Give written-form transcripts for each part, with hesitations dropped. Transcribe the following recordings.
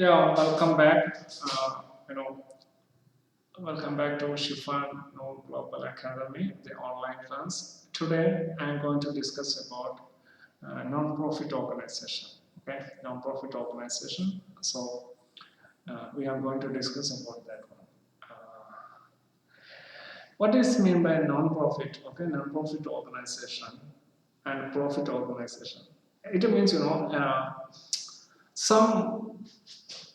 Yeah, welcome back. You know, welcome back to Shifan Global Academy, the online class. Today, I'm going to discuss about non-profit organization. Okay, non-profit organization. So, we are going to discuss about that one. What is mean by non-profit? Okay, non-profit organization and profit organization. It means some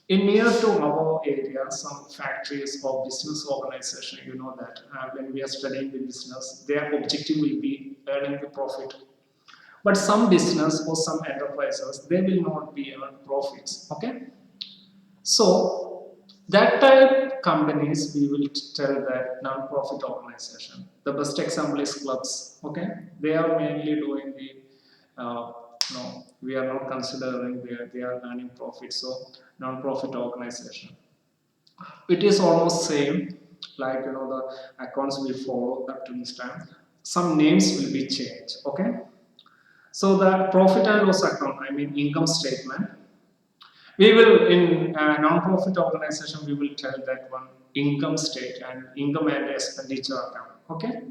in near to our area, some factories or business organization, you know that when we are studying the business, their objective will be earning the profit. But some business or some enterprises, they will not be earn profits. Okay, so that type companies we will tell that non-profit organization. The best example is clubs. Okay, they are mainly doing the no, we are not considering they are earning profit. So non-profit organization. It is almost same like the accounts we follow up to this time. Some names will be changed. Okay. So the profit and loss account, I mean income statement. We will in non-profit organization we will tell that one income state and income and expenditure account. Okay.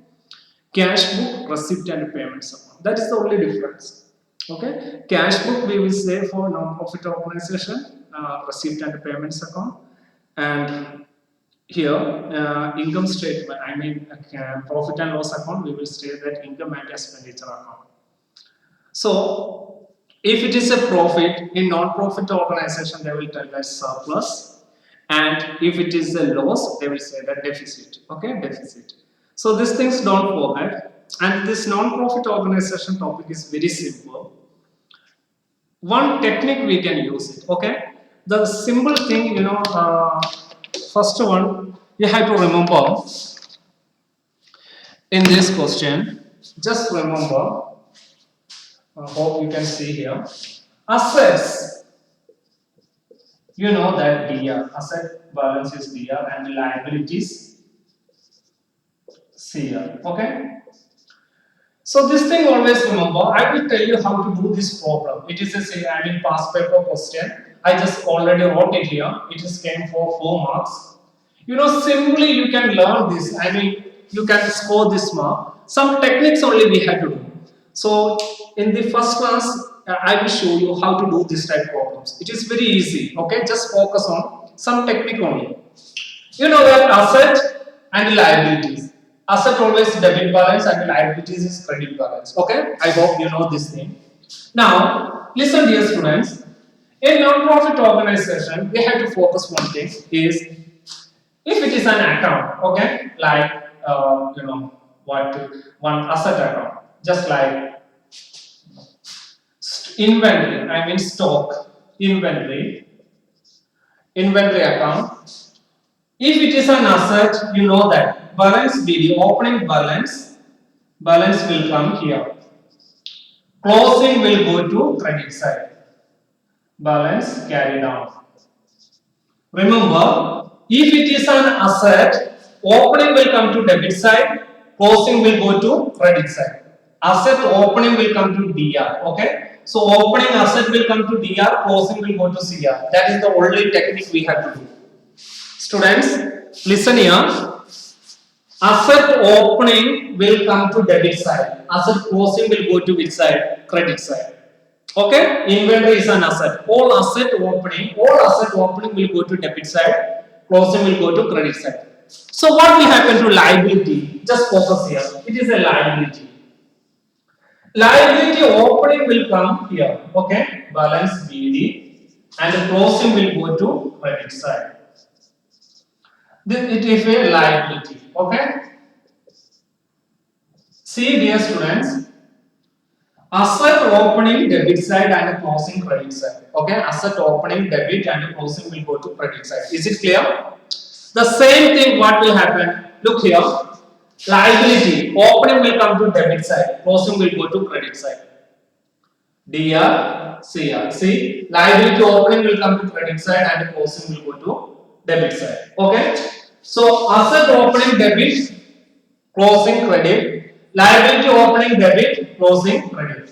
Cash book, receipt and payments account. That is the only difference. Okay. Cash book we will say for non-profit organization, receipt and payments account, and here income statement. I mean profit and loss account. We will say that income and expenditure account. So if it is a profit in non-profit organization, they will tell that surplus, and if it is a loss, they will say that deficit. Okay, deficit. So these things don't forget. And this non-profit organization topic is very simple. One technique we can use it. Okay, the simple thing, first one you have to remember in this question. Just remember. Hope you can see here. Assets, you know that DR, asset balance is DR and liabilities CR. Okay. So this thing always remember. I will tell you how to do this problem. It is a say I mean past paper question. I just already wrote it here. It is came for 4 marks. Simply you can learn this. I mean you can score this mark. Some techniques only we have to do. So in the first class, I will show you how to do this type of problems. It is very easy. Okay, just focus on some technique only. You know that asset and liabilities. Asset always debit balance and liabilities is credit balance. Okay, I hope you know this thing. Now, listen, dear students. In non-profit organization, we have to focus one thing is if it is an account, okay, like one asset account, just like inventory, I mean stock, inventory account. If it is an asset, you know that balance BD, opening balance will come here. Closing will go to credit side. Balance carry down. Remember, if it is an asset, opening will come to debit side, closing will go to credit side. Asset opening will come to DR. Okay. So opening asset will come to DR, closing will go to CR. That is the only technique we have to do. Students, listen here. Asset opening will come to debit side. Asset closing will go to which side? Credit side. Okay? Inventory is an asset. All asset opening will go to debit side. Closing will go to credit side. So what will happen to liability? Just focus here. It is a liability. Liability opening will come here. Okay? Balance BD and the closing will go to credit side. It is a liability. Okay. See, dear students, asset opening debit side and closing credit side. Okay, asset opening debit and closing will go to credit side. Is it clear? The same thing. What will happen? Look here. Liability opening will come to debit side, closing will go to credit side. DR, CR. See, liability opening will come to credit side and closing will go to debit side. Okay. So asset opening debit, closing credit, liability opening debit, closing credit.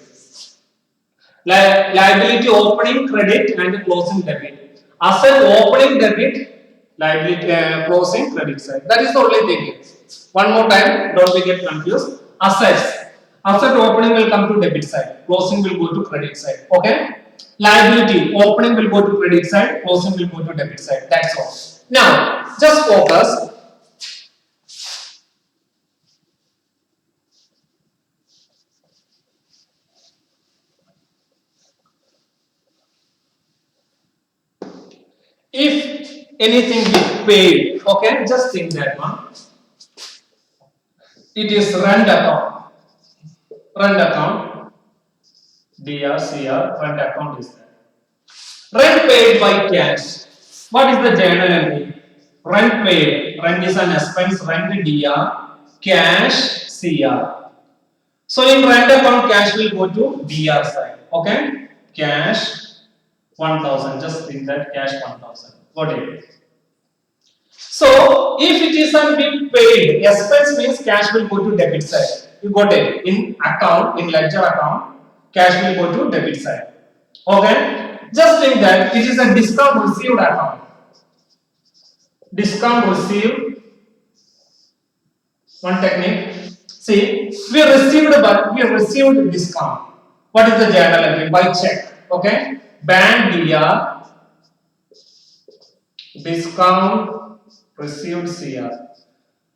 Liability opening credit and closing debit. Asset opening debit, liability closing credit side. That is the only thing. One more time, don't be get confused. Assets. Asset opening will come to debit side, closing will go to credit side. Okay. Liability opening will go to credit side, closing will go to debit side. That's all. Now, just focus. If anything is paid, okay, just think that one. It is rent account. Rent account. DRCR, rent account is there. Rent paid by cash. What is the journal entry? Rent paid. Rent is an expense. Rent DR. Cash CR. So in rent account, cash will go to DR side. Okay? Cash 1000. Just think that cash 1000. Got it? So if it is a being paid, expense means cash will go to debit side. You got it? In account, in ledger account, cash will go to debit side. Okay? Just think that it is a discount received account. Discount received. One technique. See, we received discount. What is the journal entry? By check. Okay? Bank DR discount received CR.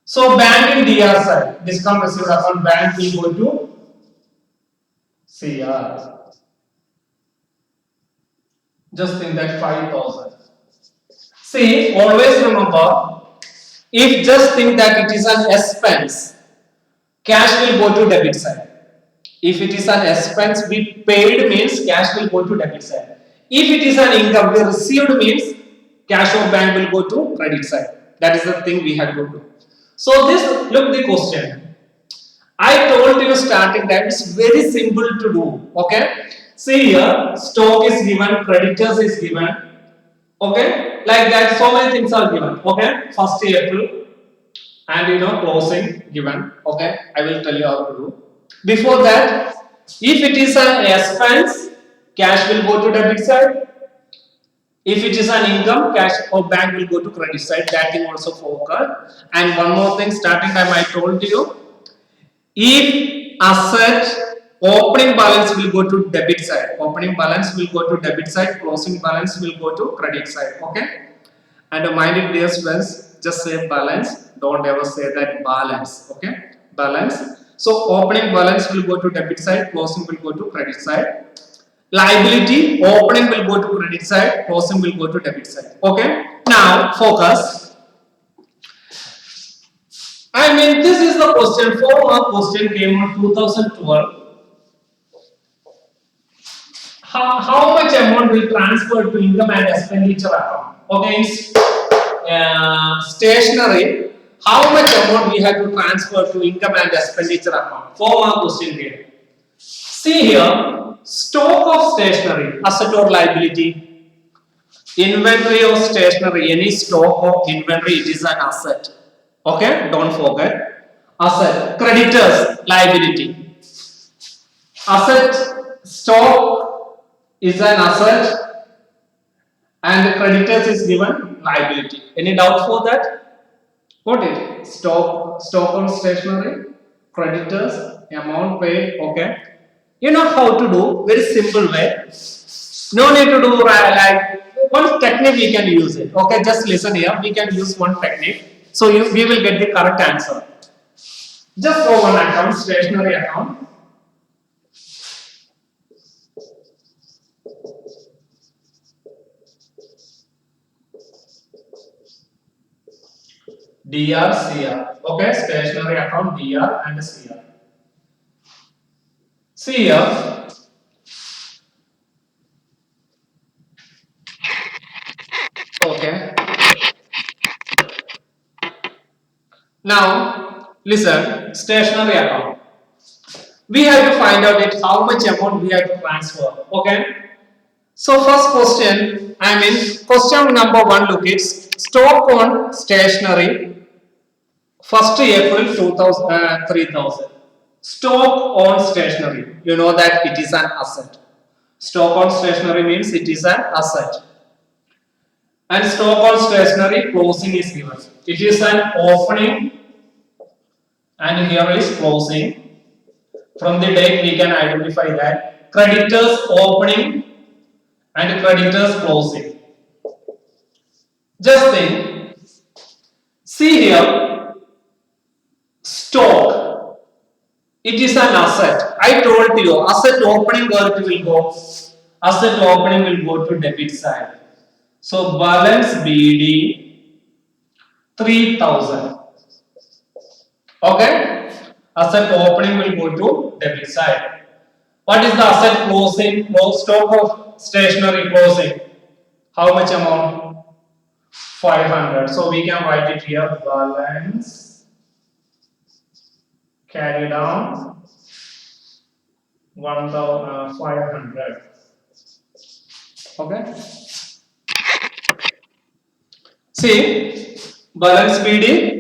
So bank in DR side, discount received account, bank will go to CR. Just think that 5000. See, always remember, if just think that it is an expense, cash will go to debit side. If it is an expense, we paid means cash will go to debit side. If it is an income, we received means cash or bank will go to credit side. That is the thing we have to do. So this, look the question. I told you starting that it's very simple to do. Okay. See here, stock is given, creditors is given. Okay. Like that, so many things are given. Okay. 1st April and closing given. Okay. I will tell you how to do. Before that, if it is an expense, cash will go to debit side. If it is an income, cash or bank will go to credit side. That thing also focus. And one more thing, starting time I told you, if asset opening balance will go to debit side, opening balance will go to debit side, closing balance will go to credit side. Okay. And mind it, dear friends, just say balance. Don't ever say that balance. Okay. Balance. So opening balance will go to debit side, closing will go to credit side. Liability, opening will go to credit side, closing will go to debit side. Okay. Now focus. I mean, this is the question. 4-mark question came on 2012. How much amount will transfer to income and expenditure account? Okay. Stationery. How much amount we have to transfer to income and expenditure account? 4-mark question here. See here. Stock of stationery, asset or liability. Inventory of stationery, any stock or inventory, it is an asset. Okay, don't forget. Asset. Creditors, liability. Asset, stock is an asset and creditors is given liability. Any doubt for that? What is stock on stationery, creditors, amount paid. Okay. You know how to do, very simple way. No need to do like one technique we can use it. Okay, just listen here. We can use one technique. So we will get the correct answer. Just go one account, stationery account. DR, CR. Okay, stationery account, DR and CR. See here. Okay. Now, listen, stationery account. We have to find out it how much amount we have to transfer. Okay. So first question, question number 1, look it. Stock on stationery. 1st April 3000. Stock on stationery. You know that it is an asset. Stock on stationery means it is an asset. And stock on stationery closing is given. It is an opening and here is closing. From the date we can identify that creditors opening and creditors closing. Just think, see here, stock, it is an asset. I told you, asset opening where it will go? Asset opening will go to debit side. So balance BD 3000. Okay? Asset opening will go to debit side. What is the asset closing? Stock of stationery closing. How much amount? 500. So we can write it here. Balance carry down 1500. Okay. See, balance BD.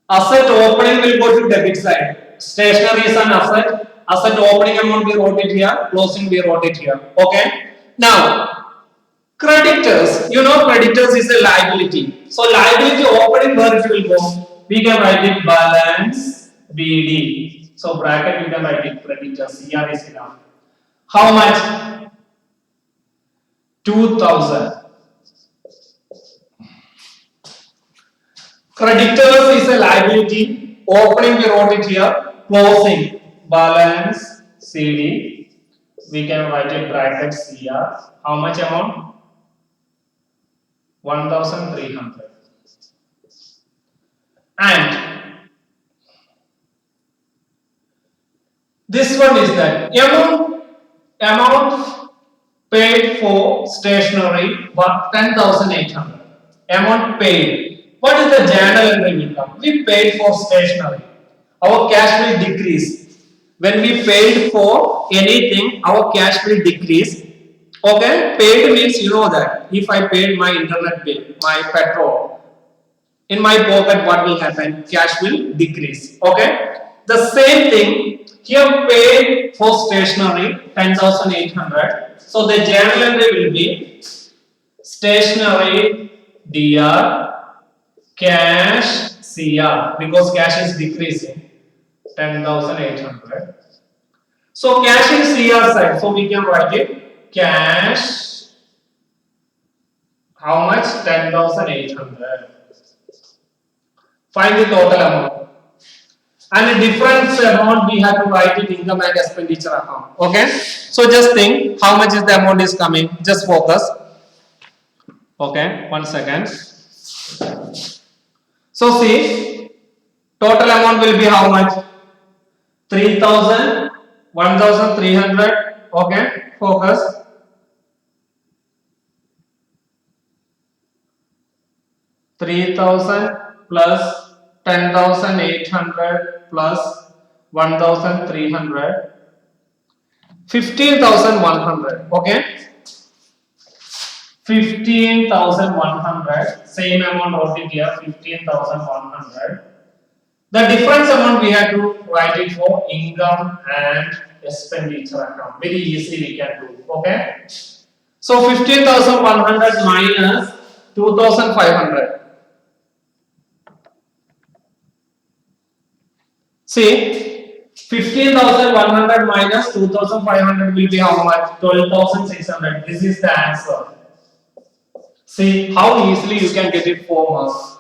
Asset opening will go to debit side. Stationery is an asset. Asset opening amount we wrote it here. Closing we wrote it here. Okay. Now, creditors. You know, creditors is a liability. So liability opening where it will go? We can write it balance BD. So bracket we can write it creditors. Here is enough. How much? 2000. Creditors is a liability. Opening we wrote it here. Closing balance CD. We can write it bracket CR. How much amount? 1300. And this one is that amount paid for stationery 10,800. Amount paid. What is the journal entry will come? We paid for stationery. Our cash will decrease. When we paid for anything, our cash will decrease. Okay, paid means you know that if I paid my internet bill, my petrol, in my pocket what will happen? Cash will decrease. Okay, the same thing here, paid for stationery 10,800. So the journal entry will be stationery DR cash CR because cash is decreasing 10,800. So cash is CR side. So we can write it cash. How much? 10,800. Find the total amount. And the difference amount we have to write it income and expenditure account. Okay. So just think how much is the amount is coming. Just focus. Okay. 1 second. So see, total amount will be how much? 3,000, 1,300. Okay. Focus. 3,000 plus 10,800 plus 1,300, 15,100. Okay, 15,100. Same amount wrote it here. 15,100. The difference amount we have to write it for income and expenditure account. Very easy we can do. Okay. So 15,100 minus 2,500. See, 15,100 minus 2,500 will be how much? 12,600. This is the answer. See how easily you can get it 4 marks.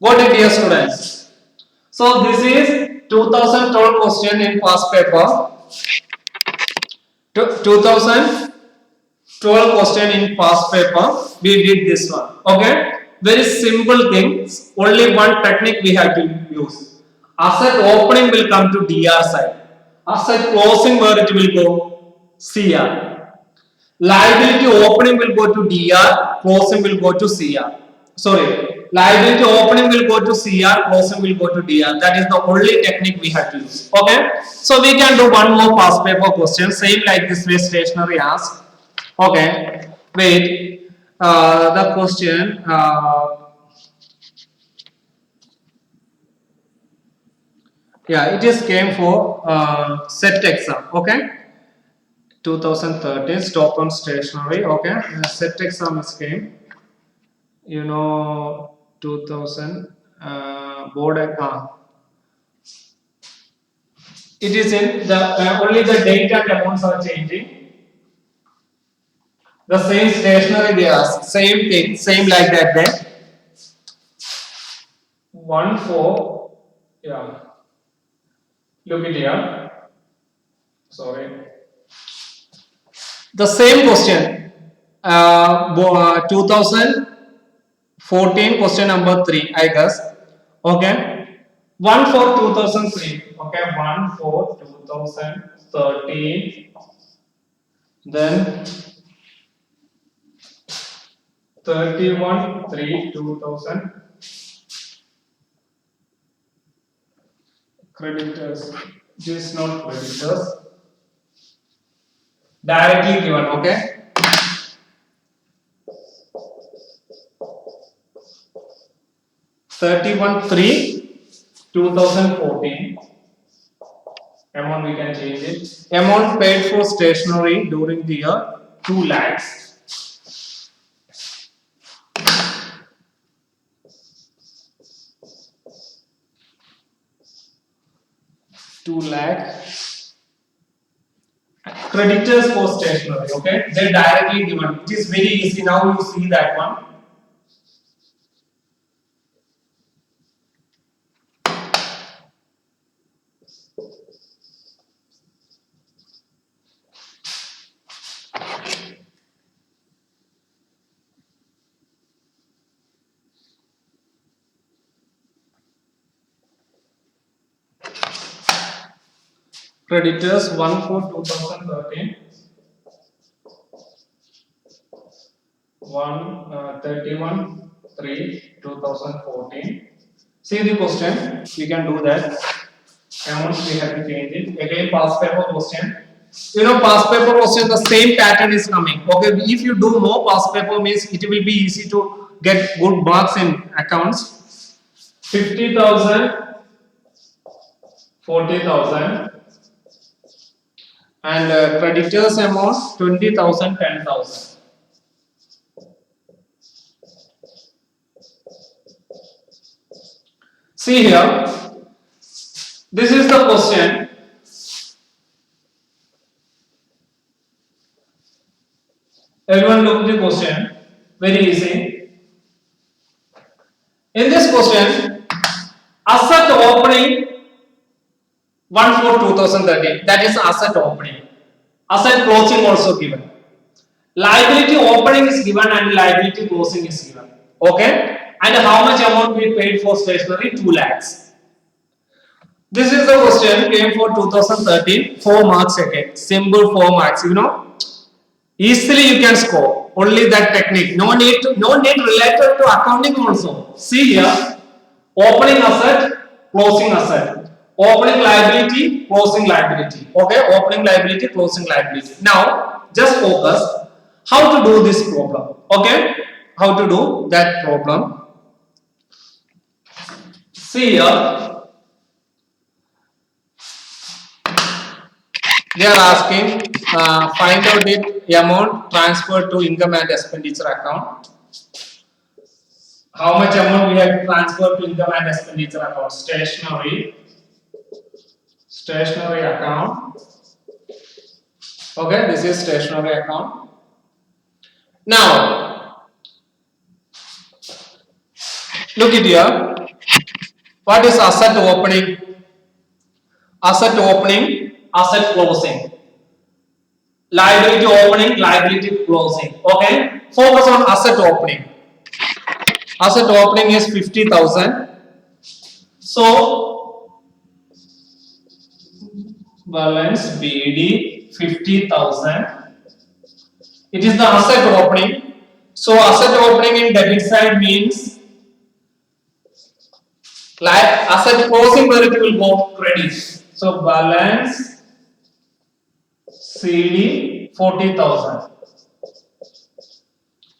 Got it, dear students? So this is 2012 question in past paper. 2012 question in past paper. We did this one. Okay. Very simple thing. Only one technique we have to use. Asset opening will come to DR side. Asset closing where it will go? CR. Liability opening will go to DR, closing will go to CR. Sorry, liability opening will go to CR, closing will go to DR. That is the only technique we have to use. Okay. So we can do one more past paper question, same like this way stationery asked. Okay. Wait. The question. Yeah, it is came for set exam. Okay. 2013 stop on stationery. Okay, set exam is came. 2000 board. It is in the only the date and amounts are changing. The same stationery they ask, same thing, same like that. Then 1 4, yeah. Look it here. Sorry. The same question. 2014 question number 3, I guess. Okay. 1 for 2003. Okay. 1 for 2013. Then 31 3 2000. Creditors. This is not creditors. Directly given. Okay. 31 3 2014. Amount we can change it. Amount paid for stationery during the year 2 lakhs. 2 lakh. Creditors for stationery. Okay, they directly given. It is very easy. Now you see that one. Creditors 1 for 2013. 31 3 2014. See the question. We can do that. Amount we have to change it. Again, past paper question. Past paper question, the same pattern is coming. Okay, if you do more past paper means it will be easy to get good marks in accounts. 50,000, 40,000, and creditors amount 20,000, 10,000. See here, this is the question. Everyone look the question. Very easy. In this question, asset opening 1 for 2013. That is asset opening. Asset closing also given. Liability opening is given and liability closing is given. Okay. And how much amount we paid for stationery? 2 lakhs. This is the question came for 2013. 4 marks again. Simple 4 marks. Easily you can score. Only that technique. No need related to accounting also. See here. Opening asset, closing asset. Opening liability, closing liability. Okay. Opening liability, closing liability. Now just focus how to do this problem. Okay. How to do that problem. See here. They are asking find out the amount transferred to income and expenditure account. How much amount we have transferred to income and expenditure account? Stationery account. Okay, this is stationery account. Now, look at here. What is asset opening? Asset opening, asset closing. Liability opening, liability closing. Okay, focus on asset opening. Asset opening is 50,000. So, balance BD 50,000. It is the asset opening. So, asset opening in debit side means like asset closing where it will go credit. So, balance CD 40,000.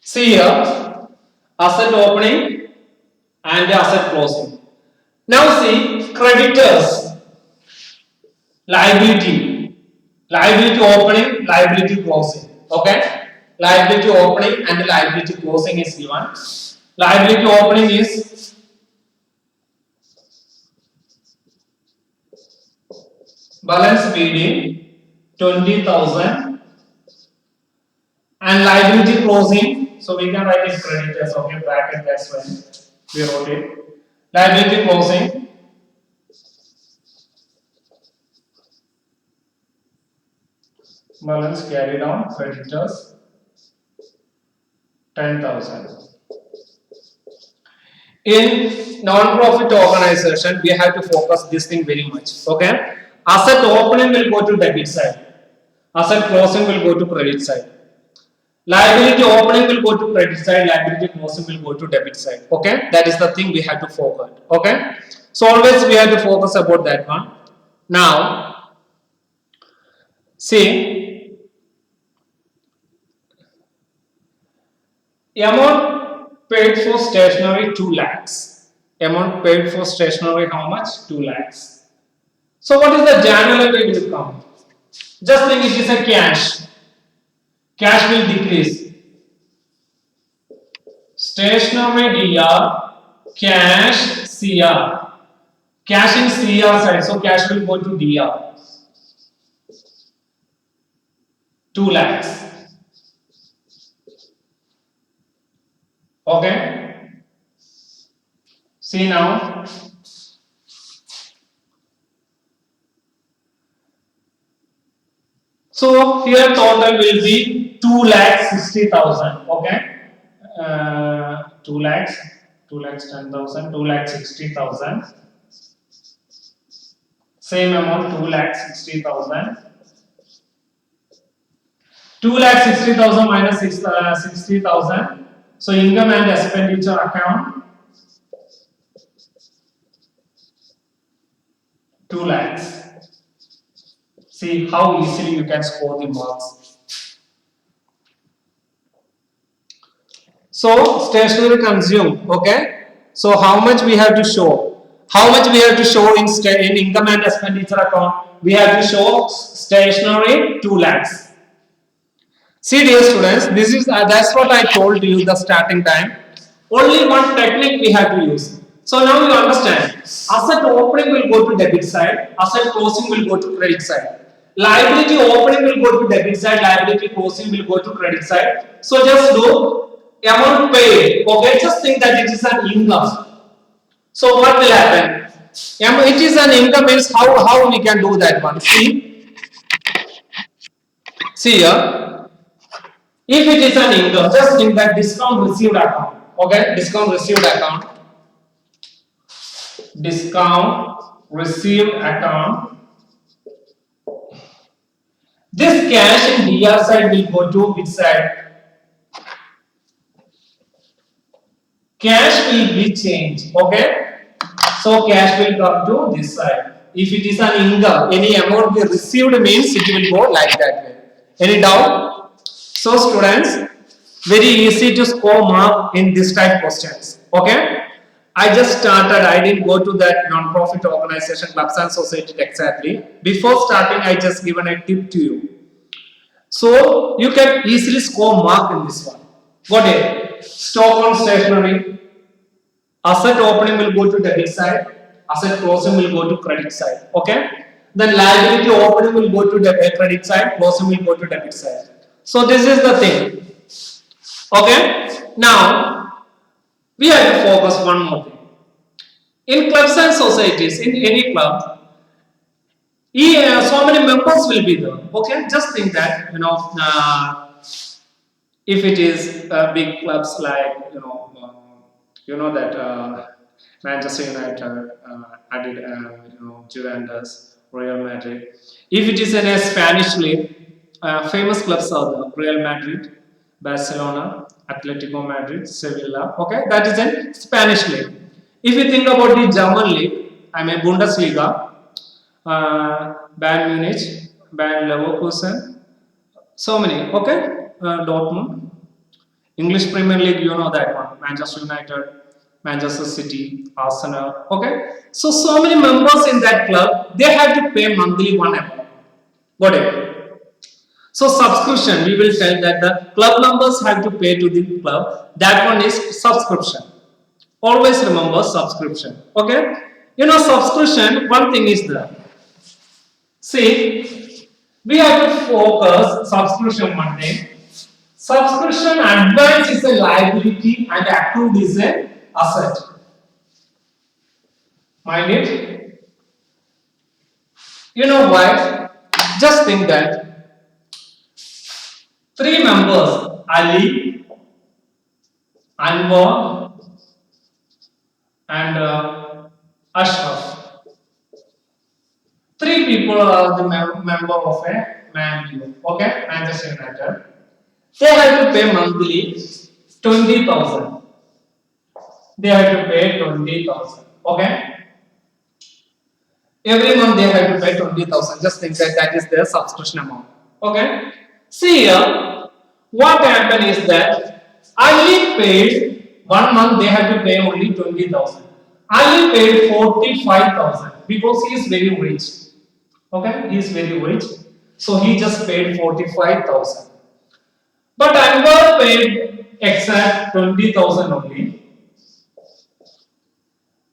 See here, asset opening and asset closing. Now see creditors, liability Liability opening, liability closing. Okay, liability opening and liability closing is given. Liability opening is balance BD 20,000 and liability closing. So we can write it creditors. Okay, bracket, that's why we wrote it. Liability closing balance carried on creditors 10,000. In non-profit organization, we have to focus this thing very much. Okay, asset opening will go to debit side, asset closing will go to credit side. Liability opening will go to credit side, liability closing will go to debit side. Okay, that is the thing we have to focus. Okay, so always we have to focus about that one. Now, see, amount paid for stationery 2 lakhs. Amount paid for stationery how much? 2 lakhs. So what is the January will come? Just think it is a cash. Cash will decrease. Stationery DR, cash CR. Cash in CR side, so cash will go to DR. 2 lakhs. Okay. See now. So here total will be 2,60,000. Okay. 2 lakhs, 2 lakhs 10,000, 2 lakhs 60,000. Same amount 2 lakhs 60,000. 2 lakhs 60,000 minus 60,000. So income and expenditure account 2 lakhs. See how easily you can score the marks. So stationery consumed. Okay. So how much we have to show? How much we have to show in income and expenditure account? We have to show stationery 2 lakhs. See dear students, this is that's what I told you the starting time. Only one technique we have to use. So now you understand. Asset opening will go to debit side, asset closing will go to credit side. Liability opening will go to debit side, liability closing will go to credit side. So just do amount paid. Okay, just think that it is an income. So what will happen? It is an income means how we can do that one. See here. If it is an income, just think that discount received account. Okay, discount received account. Discount received account. This cash in DR side will go to which side? Cash will be changed. Okay, so cash will come to this side. If it is an income, any amount we received means it will go like that way. Any doubt? So students, very easy to score mark in this type questions. Okay, I just started. I didn't go to that non-profit organization, clubs and society exactly. Before starting, I just given a tip to you. So you can easily score mark in this one. Got it? Stock on stationery. Asset opening will go to debit side. Asset closing will go to credit side. Okay. Then liability opening will go to credit side. Closing will go to debit side. So this is the thing. Okay. Now we have to focus one more thing. In clubs and societies, in any club, so many members will be there. Okay, just think that if it is big clubs like that Manchester United, Juventus, Real Madrid. If it is in a Spanish league, famous clubs are there: Real Madrid, Barcelona, Atletico Madrid, Sevilla. Okay, that is in Spanish league. If you think about the German league, I mean Bundesliga, Bayern Munich, Bayern Leverkusen, so many. Okay, Dortmund. English Premier League, you know that one. Manchester United, Manchester City, Arsenal. Okay, so many members in that club, they have to pay monthly one amount. Got it? So subscription, we will tell that the club members have to pay to the club. That one is subscription. Always remember subscription. Okay? You know subscription, one thing is there. See, we have to focus subscription one thing. Subscription advance is a liability and accrued is a asset. Mind it? You know why? Just think that three members, Ali, Anwar, and Ashraf. Three people are the member of a Man U, okay, Manchester United. They have to pay monthly 20,000. They have to pay 20,000, okay. Every month they have to pay 20,000. Just think that that is their subscription amount, okay. See here, what happened is that Ali paid 1 month. They have to pay only 20,000. Ali paid 45,000 because he is very rich. Okay, he is very rich, so he just paid 45,000. But Anwar paid exact 20,000 only.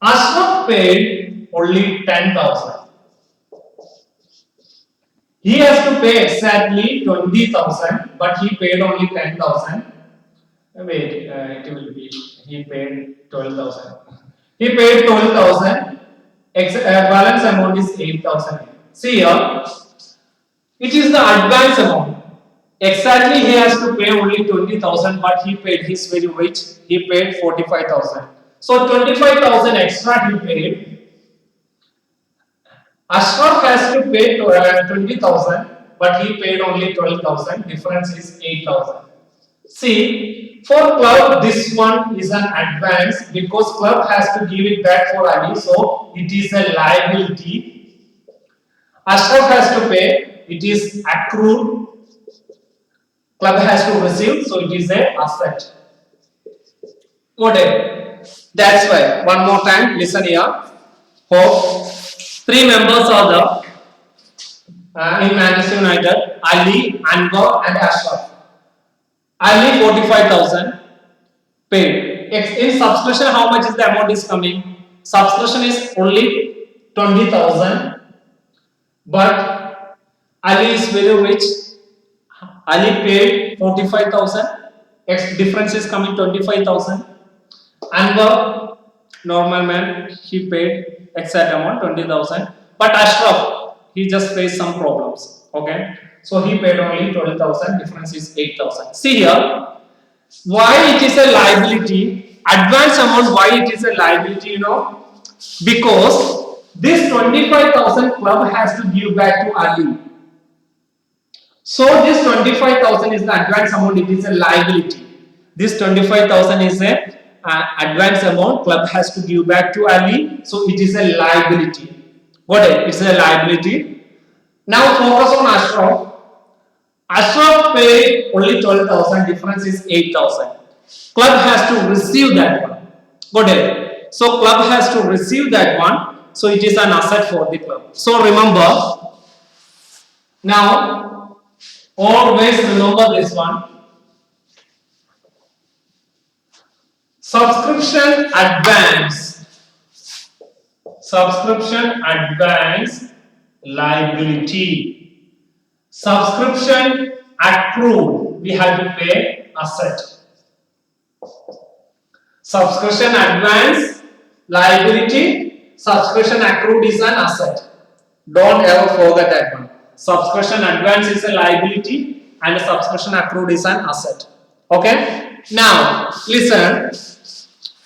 Ashraf paid only 10,000. He has to pay exactly 20,000, but he paid only 10,000. Wait, it will be, he paid 12,000. He paid 12,000. Balance amount is 8,000. See here, it is the advance amount. Exactly, he has to pay only 20,000, but he paid, he's very rich, he paid 45,000. So 25,000 extra he paid. Ashraf has to pay 20,000, but he paid only 12,000. Difference is 8,000. See, for club, this one is an advance because club has to give it back for Ali, so it is a liability. Ashraf has to pay, it is accrued. Club has to receive, so it is a asset. Got it? That's why. One more time, listen here. Hope three members are there in Manchester United: Ali, Anwar, and Ashraf. Ali 45,000 paid. In subscription, how much is the amount is coming? Subscription is only 20,000, but Ali is very rich. Ali paid 45,000. Difference is coming 25,000. Anwar, normal man, he paid exact amount 20,000. But Ashraf, he just faced some problems. Okay, so he paid only 12,000. Difference is 8,000. See here, why it is a liability? Advance amount. Why it is a liability? You know, because this 25,000 club has to give back to Ali. So this 25,000 is the advance amount. It is a liability. This 25,000 is a advance amount club has to give back to Ali. So it is a liability. Got it? It's a liability. Now focus on Ashraf. Ashraf paid only 12,000. Difference is 8,000. Club has to receive that one. Got it? So club has to receive that one. So it is an asset for the club. So remember. Now. Always remember this one. Subscription advance. Subscription advance liability. Subscription accrued. We have to pay asset. Subscription advance liability. Subscription accrued is an asset. Don't ever forget that one. Subscription advance is a liability and a subscription accrued is an asset. Okay? Now, listen,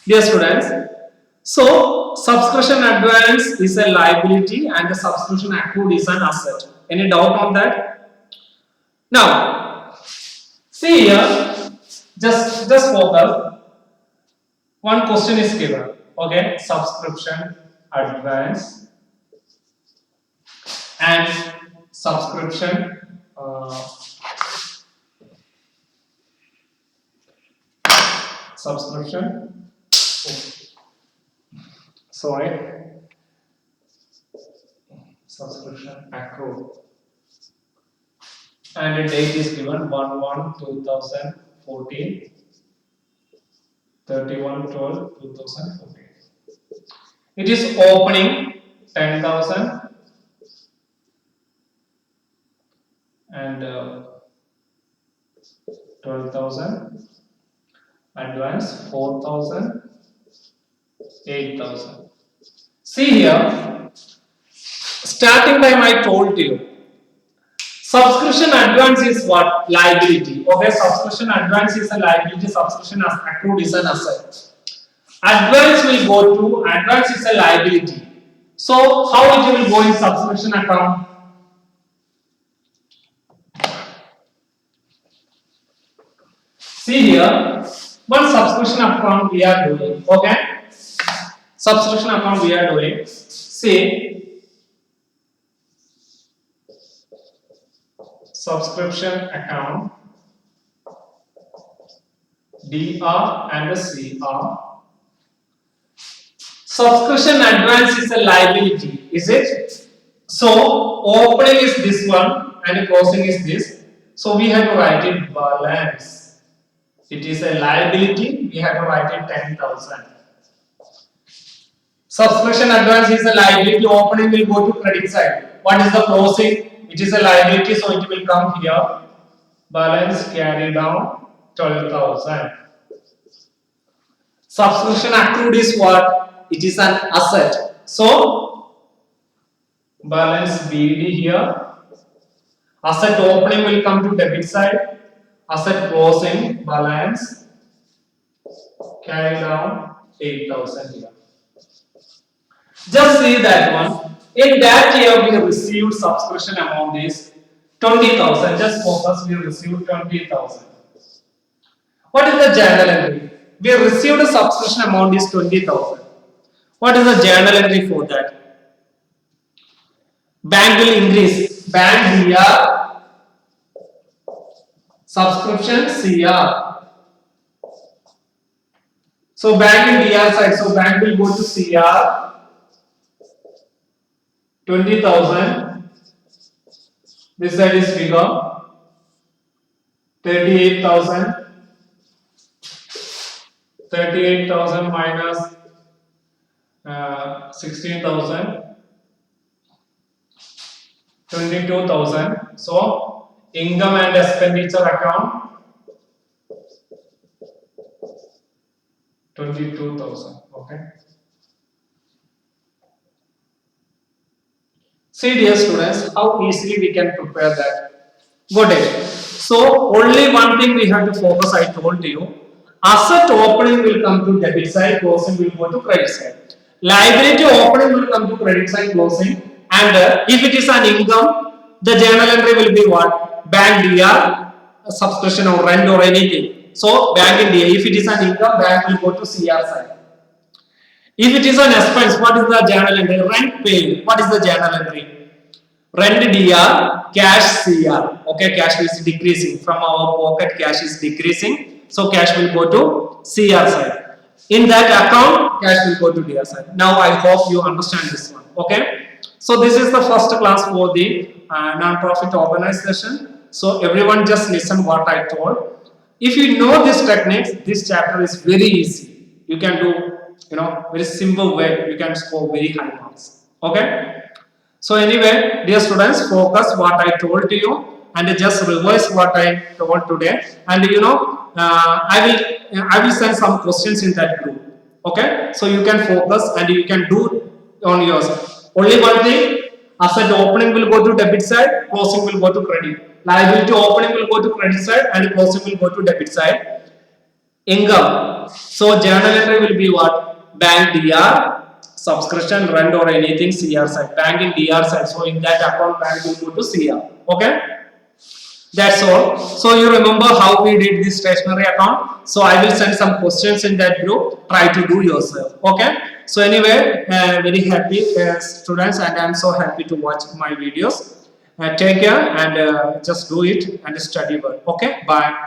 dear students. So, subscription advance is a liability and the subscription accrued is an asset. Any doubt on that? Now, see here, just focus. One question is given. Okay? Subscription advance and subscription subscription accrued. and the date is given 1/1/2014, 31/12/2014. It is opening 10,000 and 12,000, advance 4,000, 8,000. See here, starting time I told you, subscription advance is what? Liability. Okay, subscription advance is a liability, subscription accrued is an asset. Advance will go to, advance is a liability. So, how it will go in subscription account? See here, one subscription account we are doing, okay? Subscription account we are doing, say, subscription account DR and CR. Subscription advance is a liability, is it? So, opening is this one and closing is this. So, we have to write it balance. It is a liability, we have to write it 10,000. Subscription advance is a liability, opening will go to credit side. What is the closing? It is a liability, so it will come here. Balance carry down 12,000. Subscription accrued is what? It is an asset. So, balance BD here. Asset opening will come to debit side. Asset closing balance carry down 8,000 here. Just see that one. In that year, we received subscription amount is 20,000. Just focus, we received 20,000. What is the journal entry? We received a subscription amount is 20,000. What is the journal entry for that? Bank will increase. Bank DR, subscription CR. So bank in DR side. So bank will go to CR. 20,000. This side is figure 38,000. 38,000 minus 16,000. 22,000. So income and expenditure account 22,000. Okay. See dear students, how easily we can prepare that. Got it. So only one thing we have to focus, I told you. Asset opening will come to debit side, closing will go to credit side. Liability opening will come to credit side, closing. And if it is an income, the journal entry will be what? Bank DR, subscription or rent or anything. So bank in DR. If it is an income, bank will go to CR side. If it is an expense, what is the journal entry? Rent paid. What is the journal entry? Rent DR, cash CR. Okay, cash is decreasing. From our pocket, cash is decreasing. So cash will go to CR side. In that account, cash will go to DR side. Now I hope you understand this one. Okay. So this is the first class for the non-profit organization. So everyone just listen what I told. If you know this techniques, this chapter is very easy. You can do, very simple way. You can score very high marks. Okay. So anyway, dear students, focus what I told to you and just revise what I told today. And I will send some questions in that group. Okay. So you can focus and you can do on yours. Only one thing, asset opening will go to debit side, closing will go to credit. Liability opening will go to credit side and closing will go to debit side. Income. So journal entry will be what? Bank DR, subscription, rent or anything CR side. Bank in DR side. So in that account, bank will go to CR. Okay. That's all. So you remember how we did this stationery account. So I will send some questions in that group. Try to do yourself. Okay. So anyway, very happy students, and I am so happy to watch my videos. Take care and just do it and study well. Okay. Bye.